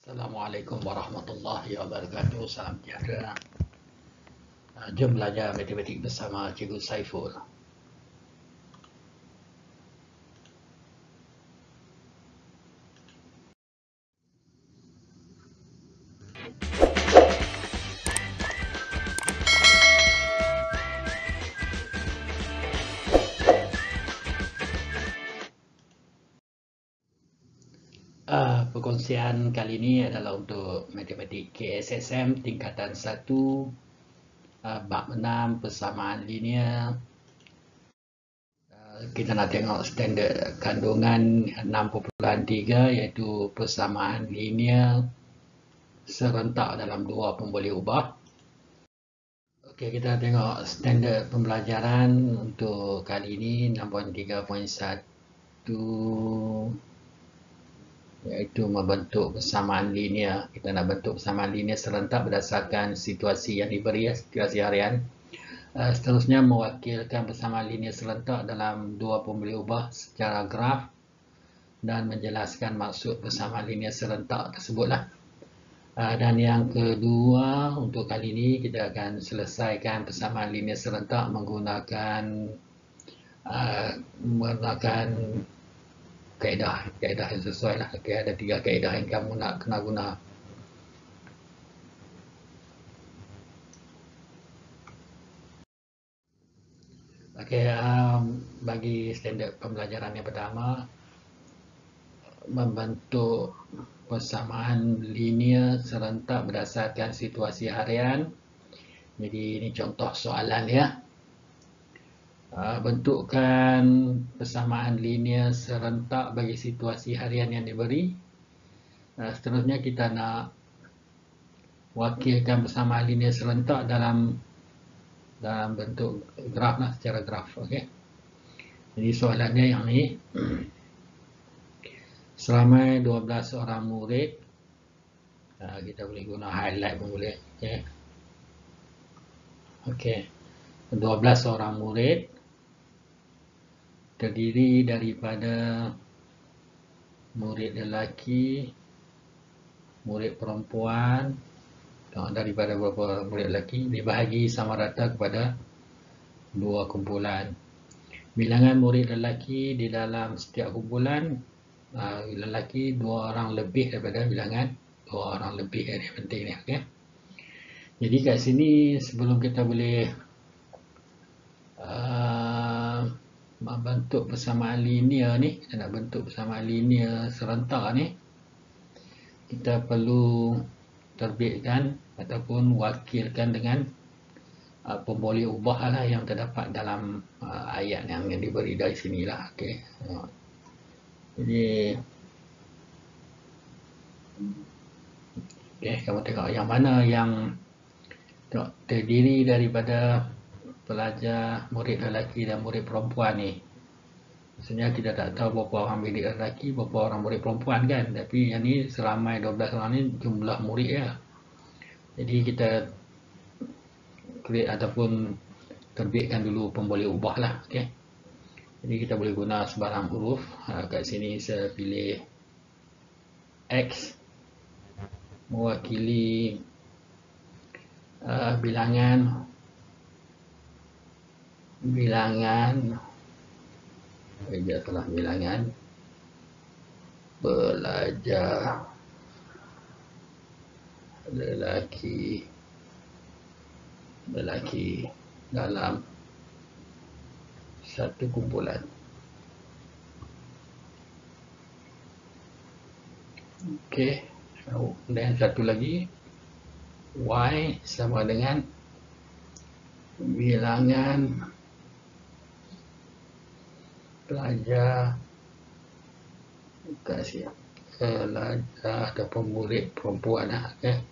Assalamualaikum warahmatullahi wabarakatuh. Salam sejahtera. Jom belajar matematik bersama Cikgu Saiful. Perkongsian kali ini adalah untuk matematik KSSM tingkatan 1, bab 6 persamaan linear. Kita nak tengok standard kandungan 6.3 iaitu persamaan linear serentak dalam dua pemboleh ubah. Okey, kita tengok standard pembelajaran untuk kali ini 6.3.1 iaitu membentuk persamaan linear. Kita nak bentuk persamaan linear serentak berdasarkan situasi yang diberi, situasi harian. Seterusnya mewakilkan persamaan linear serentak dalam dua pemboleh ubah secara graf dan menjelaskan maksud persamaan linear serentak tersebutlah. Dan yang kedua, untuk kali ini kita akan selesaikan persamaan linear serentak menggunakan kaedah yang sesuai lah. Okay, ada 3 kaedah yang kamu nak kena guna. Okay, bagi standard pembelajaran yang pertama, membentuk persamaan linear serentak berdasarkan situasi harian. Jadi ini contoh soalan ya. Bentukkan persamaan linear serentak bagi situasi harian yang diberi. Seterusnya kita nak wakilkan persamaan linear serentak dalam bentuk graf lah, secara graf. Okay. Jadi soalannya yang ini. Seramai 12 orang murid, kita boleh guna highlight pun boleh. Okay. 12 orang murid terdiri daripada murid lelaki, murid perempuan. Daripada beberapa murid lelaki dibahagi sama rata kepada 2 kumpulan. Bilangan murid lelaki di dalam setiap kumpulan lelaki 2 orang lebih daripada bilangan 2 orang lebih. Ini penting ni. Okay? Jadi kat sini sebelum kita boleh membentuk persamaan linear ni, kita nak bentuk persamaan linear serentak ni, kita perlu terbitkan ataupun wakilkan dengan pemboleh ubah lah yang terdapat dalam ayat yang diberi dari sinilah. Okay. Jadi kamu tengok yang mana yang terdiri daripada pelajar murid lelaki dan murid perempuan ni. Maksudnya kita tak tahu berapa orang murid lelaki, berapa orang murid perempuan kan. Tapi yang ni seramai 12 orang ni jumlah murid ya. Jadi kita create ataupun terbitkan dulu pemboleh ubah lah. Okay. Jadi kita boleh guna sebarang huruf. Kat sini saya pilih X mewakili bilangan pelajar lelaki dalam satu kumpulan. Okey, dan satu lagi Y sama dengan bilangan pelajar ataupun murid perempuan lah. Okay.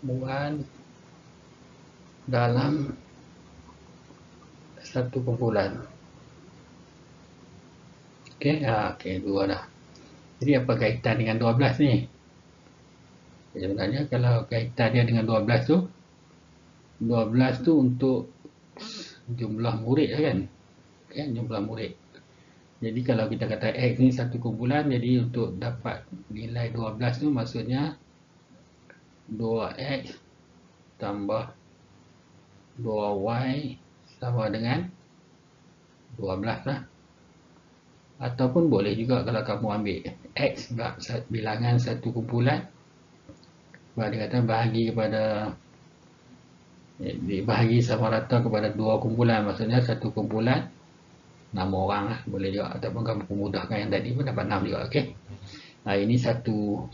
Bukan dalam satu kumpulan. Okey, 2 dah. Jadi apa kaitan dengan 12 ni? Sebenarnya kalau kaitan dia dengan 12 tu untuk jumlah murid kan? Jumlah murid. Jadi kalau kita kata X ni satu kumpulan, jadi untuk dapat nilai 12 tu maksudnya 2X tambah 2Y sama dengan 12 lah. Ataupun boleh juga kalau kamu ambil X bilangan satu kumpulan, dia kata dibahagi sama rata kepada dua kumpulan, maksudnya satu kumpulan 6 orang lah, boleh juga. Ataupun kamu memudahkan yang tadi pun dapat 6 juga. Okay? Ini satu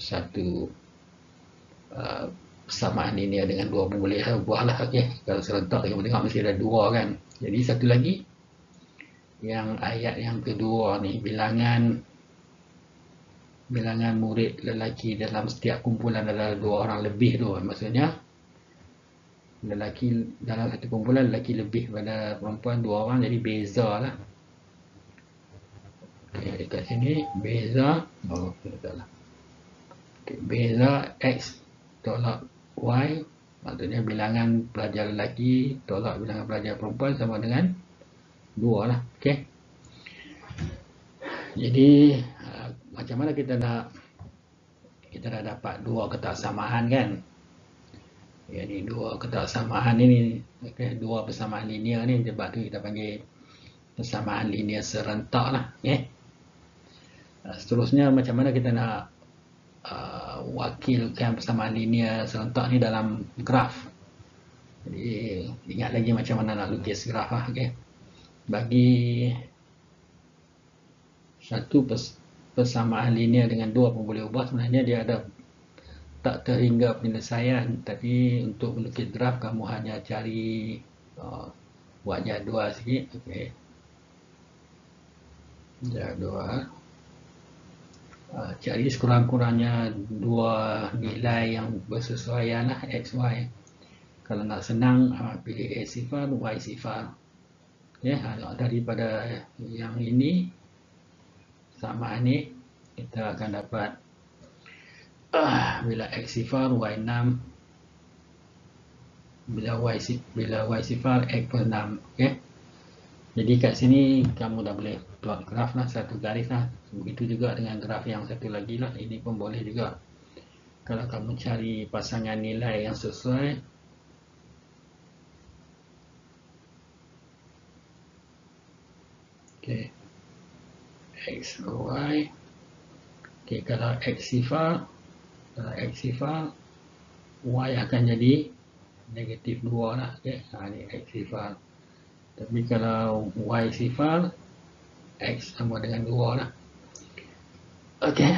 persamaan linear dengan dua pun boleh buah lah. Okay? Kalau serentak kamu tengok mesti ada dua kan. Jadi satu lagi yang ayat yang kedua ni, bilangan murid lelaki dalam setiap kumpulan adalah 2 orang lebih tu. Maksudnya lelaki dalam satu kumpulan lelaki lebih pada perempuan 2 orang, jadi beza lah. Okay, dekat sini beza beza X tolak Y, maksudnya bilangan pelajar lelaki tolak bilangan pelajar perempuan sama dengan 2 lah. Okay. Jadi macam mana kita dah dapat 2 ketaksamaan kan. Jadi 2 ketaksamaan ini, okay, 2 persamaan linear ni, sebab tu kita panggil persamaan linear serentak lah. Okay. Seterusnya macam mana kita nak wakilkan persamaan linear serentak ni dalam graf. Jadi ingat lagi macam mana nak lukis graf lah. Okay. Bagi satu persamaan linear dengan 2 pun boleh ubah, sebenarnya dia ada tak terhingga penyelesaian, tapi untuk melukis graf kamu hanya cari buat jadual sikit. Okay. Jadual, cari sekurang-kurangnya 2 nilai yang bersesuaian lah, X, Y. Kalau nak senang pilih X sifar, Y sifar. Okay. Daripada yang ini samaan ni kita akan dapat bila X sifar Y 6, bila Y sifar X plus 6. Okay. Jadi kat sini kamu dah boleh plot graf lah, satu garis lah. Begitu juga dengan graf yang satu lagi lah, ini pun boleh juga. Kalau kamu cari pasangan nilai yang sesuai, okay, X, Y. Okay, kalau X sifar, Y akan jadi negatif 2 lah. Okay. Ini X sifar. Tapi kalau Y sifar, X sama dengan 2 lah. Okay.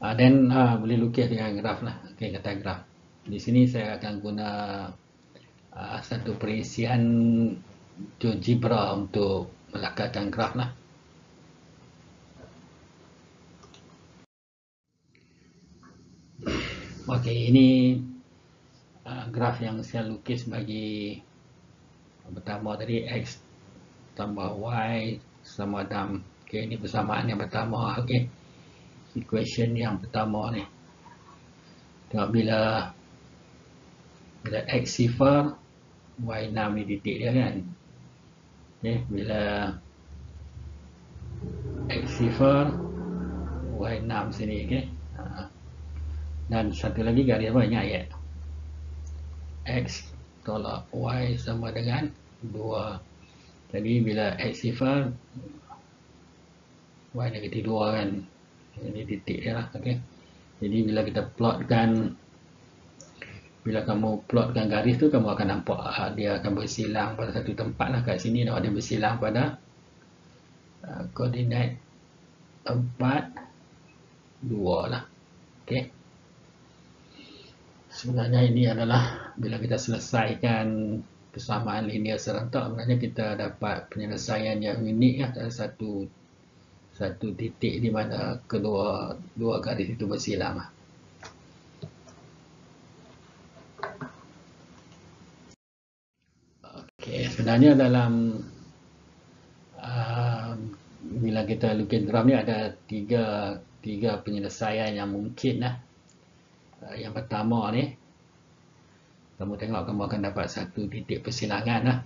Dan boleh lukis dengan graf lah. Okay, kata graf. Di sini saya akan guna satu perisian GeoGebra untuk melakarkan graf lah. Okay, ini graf yang saya lukis bagi pertama tadi, X tambah Y sama dengan, okay, ini persamaan yang pertama. Okay, equation yang pertama ni, tengok bila X sifar, Y 6 ni titik dia kan. Okay, bila X sifar, Y 6 sini. Okay. Dan satu lagi garis apa, ingat ya, X tolak Y sama dengan 2. Jadi bila X sifar, Y negatif 2 kan. Ini titik dia lah. Okay. Jadi bila kita plotkan, bila kamu plotkan garis tu, kamu akan nampak dia akan bersilang pada satu tempat lah. Kat sini dia bersilang pada koordinat 4, 2 lah. Okay. Sebenarnya ini adalah bila kita selesaikan persamaan linear serentak, sebenarnya kita dapat penyelesaian yang unik lah. Satu titik di mana kedua garis itu bersilang lah. Okay, sebenarnya dalam bila kita lukis graf ni ada tiga penyelesaian yang mungkin lah. Yang pertama ni, kamu tengok kamu akan dapat satu titik persilangan lah.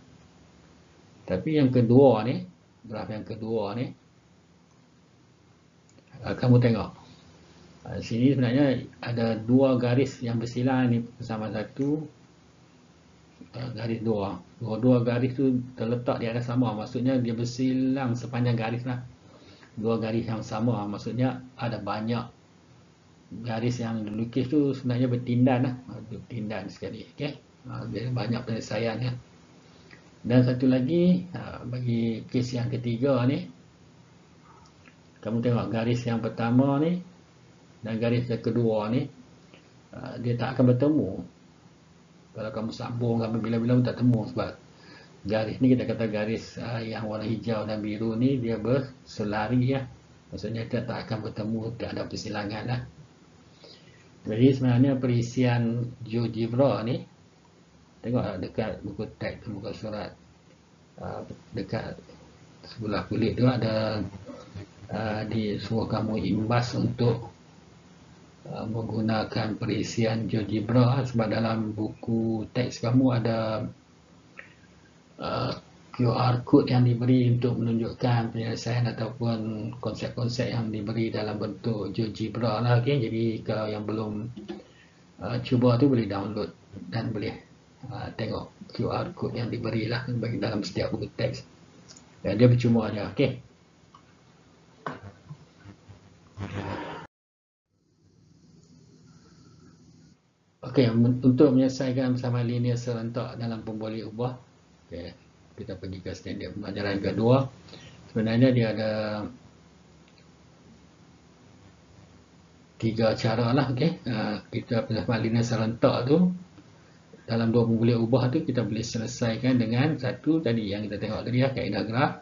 Tapi yang kedua ni, graf yang kedua ni, kamu tengok sini sebenarnya ada dua garis yang bersilang ni bersama satu garis dua. Dua garis tu terletak di atas sama, maksudnya dia bersilang sepanjang garis lah. Dua garis yang sama, maksudnya ada banyak garis yang dilukis tu sebenarnya bertindan lah, bertindan sekali. Okay? Banyak penyelesaian ya. Dan satu lagi, bagi kes yang ketiga ni, kamu tengok garis yang pertama ni dan garis yang kedua ni, dia tak akan bertemu. Kalau kamu sambung sampai bila-bila pun tak temu, sebab garis ni kita kata garis yang warna hijau dan biru ni dia berselari ya. Maksudnya dia tak akan bertemu, tak ada persilangan lah. Jadi sebenarnya perisian GeoGebra ni, tengok dekat buku teks, buku surat, dekat sebelah kulit tu ada disuruh kamu imbas untuk menggunakan perisian GeoGebra, sebab dalam buku teks kamu ada QR code yang diberi untuk menunjukkan penyelesaian ataupun konsep-konsep yang diberi dalam bentuk GeoGebra lah. Okay? Jadi kalau yang belum cuba tu boleh download dan boleh tengok QR code yang diberi lah bagi dalam setiap buku teks, dan dia percuma aja. Okay? Okey, untuk menyelesaikan persamaan linear serentak dalam pemboleh ubah, okay, kita pergi ke standard pembelajaran kedua. Sebenarnya dia ada tiga cara lah. Okay. Kita persamaan linear serentak tu dalam dua pemboleh ubah tu kita boleh selesaikan dengan satu tadi yang kita tengok tadi lah, kaedah graf.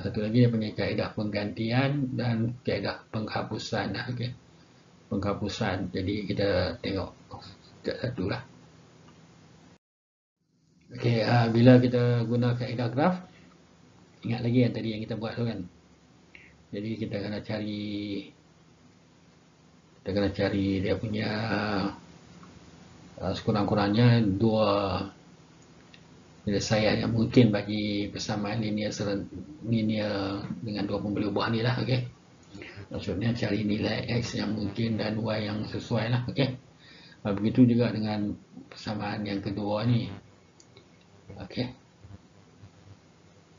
Satu lagi dia punya kaedah penggantian dan kaedah penghapusan lah. Okay. Penghapusan, jadi kita tengok satu lah. Okey, bila kita guna kaedah graf, ingat lagi yang tadi yang kita buat tu kan. Jadi kita kena cari dia punya sekurang-kurangnya dua penyelesaian yang mungkin bagi persamaan linear dengan dua pemboleh ubah ni lah. Okey. Maksudnya cari nilai X yang mungkin dan Y yang sesuai lah. Okay? Begitu juga dengan persamaan yang kedua ni. Okay?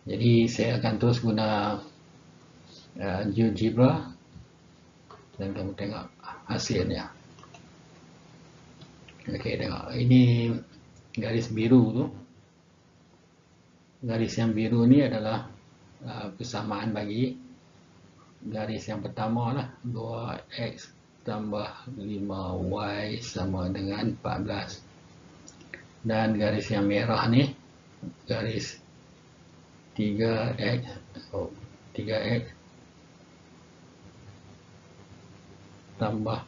Jadi saya akan terus guna GeoGebra dan kamu tengok hasilnya. Okay, tengok. Ini garis biru tu. Garis yang biru ni adalah persamaan bagi garis yang pertama lah, 2x tambah 5y sama dengan 14. Dan garis yang merah ni, garis 3x tambah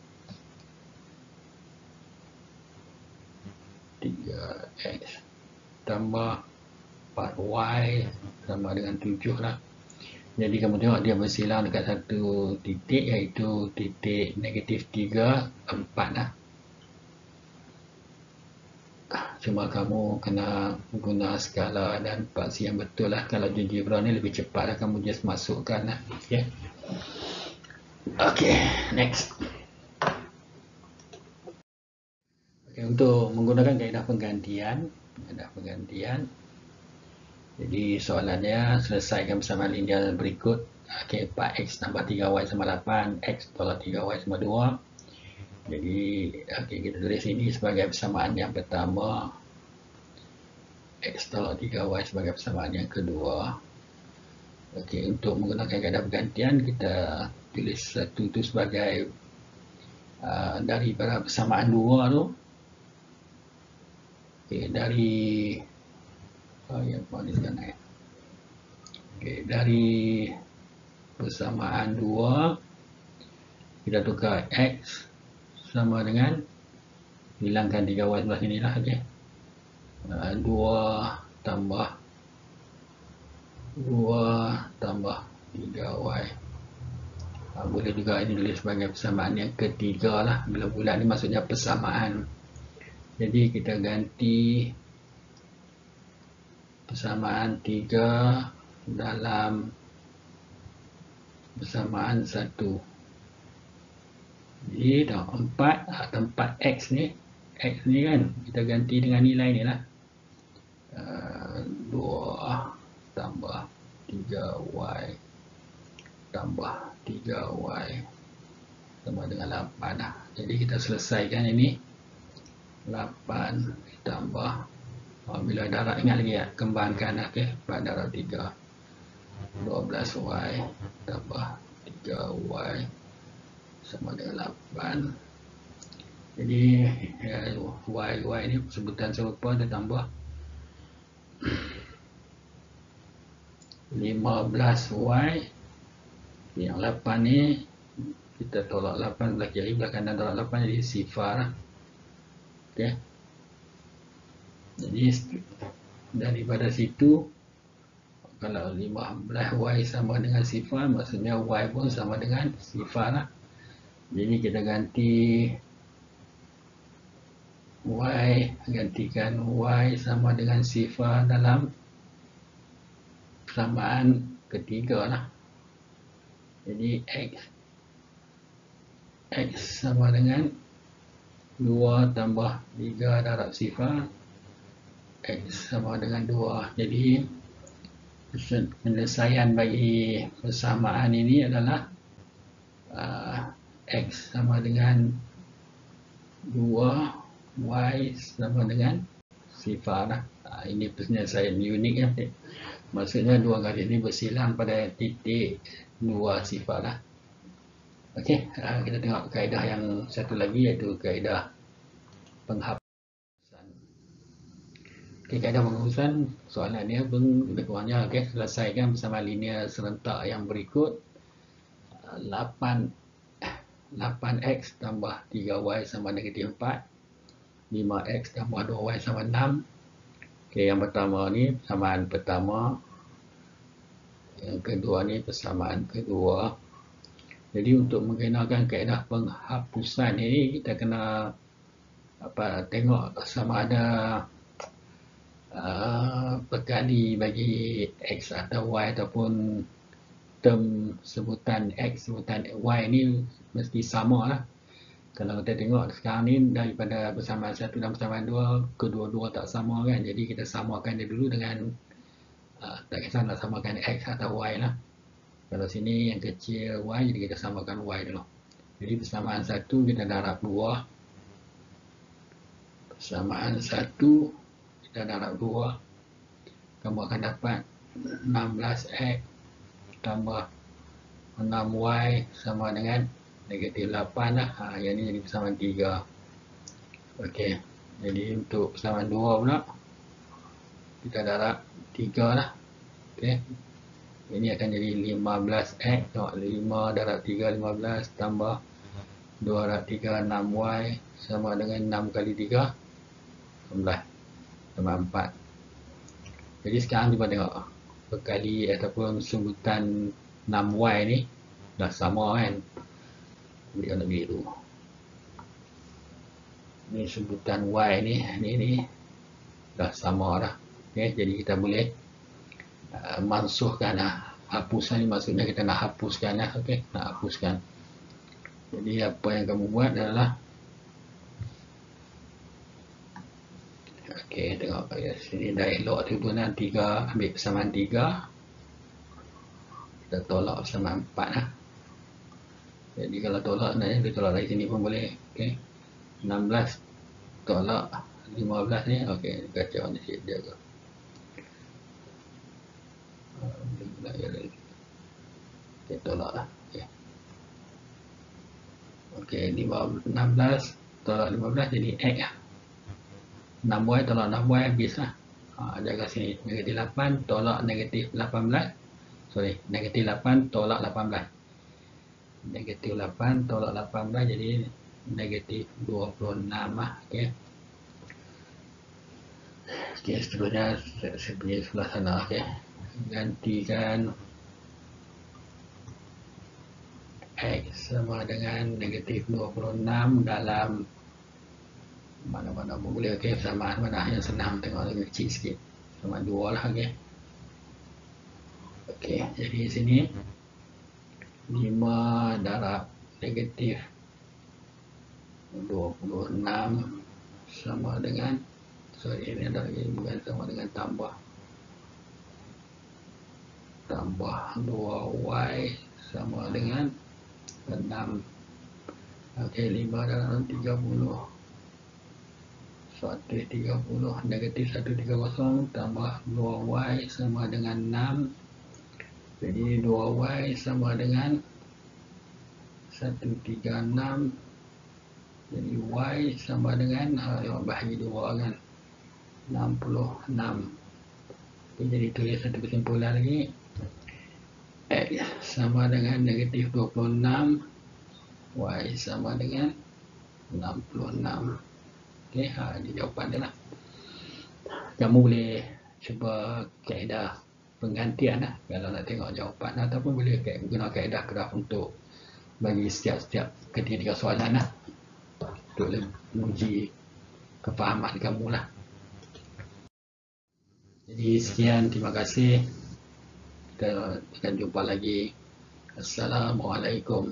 3x tambah 4y sama dengan 7 lah. Jadi kamu tengok dia bersilang dekat satu titik, iaitu titik negatif 3, 4 lah. Cuma kamu kena guna skala dan paksi yang betul lah. Kalau GeoGebra ni lebih cepat lah, kamu just masukkan lah. Okay. Okay, next. Okay, untuk menggunakan kaedah penggantian. Jadi soalannya, selesaikan persamaan linear berikut. Okay, 4x tambah 3y sama 8, x tolak 3y sama 2. Jadi okay, kita tulis ini sebagai persamaan yang pertama, x tolak 3y sebagai persamaan yang kedua. Okay, untuk menggunakan kaedah penggantian, kita tulis satu itu sebagai daripada persamaan 2 tu. Okay, dari dari persamaan 2 kita tukar x sama dengan, hilangkan 3y sebelah sini lah. Okay. 2 tambah 3y. Boleh juga ini tulis sebagai persamaan yang ketiga lah. Bila bulat ni maksudnya persamaan. Jadi kita ganti persamaan 3 dalam persamaan 1. Jadi dah 4 tempat X ni kan kita ganti dengan nilai ni lah, 2 tambah 3Y tambah 3Y sama dengan 8 lah. Jadi kita selesaikan ini 8 tambah, bila darab ingat lagi ya, kembangkan lah, okay? 4 darab 3 12Y tambah 3Y sama dengan 8. Jadi Y ni sebutan serupa, kita tambah 15Y. Yang 8 ni kita tolak 8 belah kiri, belah kanan tolak 8 jadi sifar lah. Okay. Jadi daripada situ, kalau 15Y sama dengan sifar, maksudnya Y pun sama dengan sifar lah. Jadi kita ganti Y, gantikan Y sama dengan sifar dalam persamaan ketiga lah. Jadi X sama dengan 2 tambah 3 darab sifar, X sama dengan 2. Jadi penyelesaian bagi persamaan ini adalah X sama dengan 2, Y sama dengan sifar lah. Ini penyelesaian unik ya. Maksudnya dua garis ini bersilang pada titik 2 sifar lah. Okey, kita tengok kaedah yang satu lagi, iaitu kaedah penghapusan. Okey, kaedah penghapusan soalan dia lebih kurangnya, okey, selesaikan bersama linear serentak yang berikut. 8x tambah 3y sama negatif 4, 5x tambah 2y sama 6. Okey, yang pertama ni persamaan pertama, yang kedua ni persamaan kedua. Jadi untuk menggunakan kaedah penghapusan ini, kita kena tengok sama ada perkali bagi X atau Y, ataupun term sebutan X, sebutan Y ni mesti sama lah. Kalau kita tengok sekarang ni, daripada persamaan 1 dan persamaan 2, kedua-dua tak sama kan. Jadi kita samakan dia dulu dengan, tak kisah nak samakan X atau Y lah. Kalau sini yang kecil Y, jadi kita samakan Y dulu. Jadi persamaan 1 kita darab 2. Persamaan 1 kita darab 2. Kamu akan dapat 16X tambah 6Y sama dengan negatif 8 lah. Yang ni jadi persamaan 3. Okey, jadi untuk persamaan 2 pula, kita darab 3 lah. Okey, ini akan jadi 15x, 5 darab 3 15 tambah 2 darab 3 6y sama dengan 6 kali 3 11 tambah 4. Jadi sekarang cuba tengok perkali ataupun sebutan 6y ni dah sama kan. Ambil warna biru. Ini sebutan y ni dah sama dah. Okay, jadi kita boleh mansuhkan lah. Hapusan ni maksudnya kita nak hapuskan lah. Okey, nak hapuskan. Jadi apa yang kamu buat adalah, okey, tengok ya, sini dah elok tu pun, 3 ambil persamaan 3, kita tolak persamaan 4 lah. Jadi kalau tolak sebenarnya kita tolak dari sini pun boleh. Okey, 16 tolak 15 ni, okey, kacau ni sikit dia ke. Kita tolak lah. Okey, 16 tolak 15 jadi X lah. 6Y tolak 6Y habis lah. Jaga sini, negatif 8 tolak negatif 18. Sorry, negatif 8 tolak 18. Negatif 8 tolak 18 jadi negatif 26 lah. Okey. Okey, seterusnya saya pergi sebelah sana. Okey, gantikan X sama dengan negatif 26 dalam mana-mana pun boleh. Okey, persamaan mana yang senang, tengok lagi kecil sikit. Sama 2 lah. Okey, Okey, jadi sini 5 darab negatif 26 sama dengan, sorry, ini ada lagi, bukan sama dengan tambah 2y sama dengan 6. Okey, 5 dalam 30, 130, negatif 130 tambah 2y sama dengan 6. Jadi 2y sama dengan 136. Jadi y sama dengan, bahagi 2 kan, 66. Okay, jadi tulis satu kesimpulan lagi. X sama dengan negatif 26, y sama dengan 66. Okey, ini jawapan dia lah. Kamu boleh cuba kaedah penggantian lah kalau nak tengok jawapan, ataupun boleh guna kaedah graf untuk bagi setiap ketiga soalan lah, untuk menguji kefahaman kamu lah. Jadi sekian, terima kasih. Kita akan jumpa lagi. Assalamualaikum.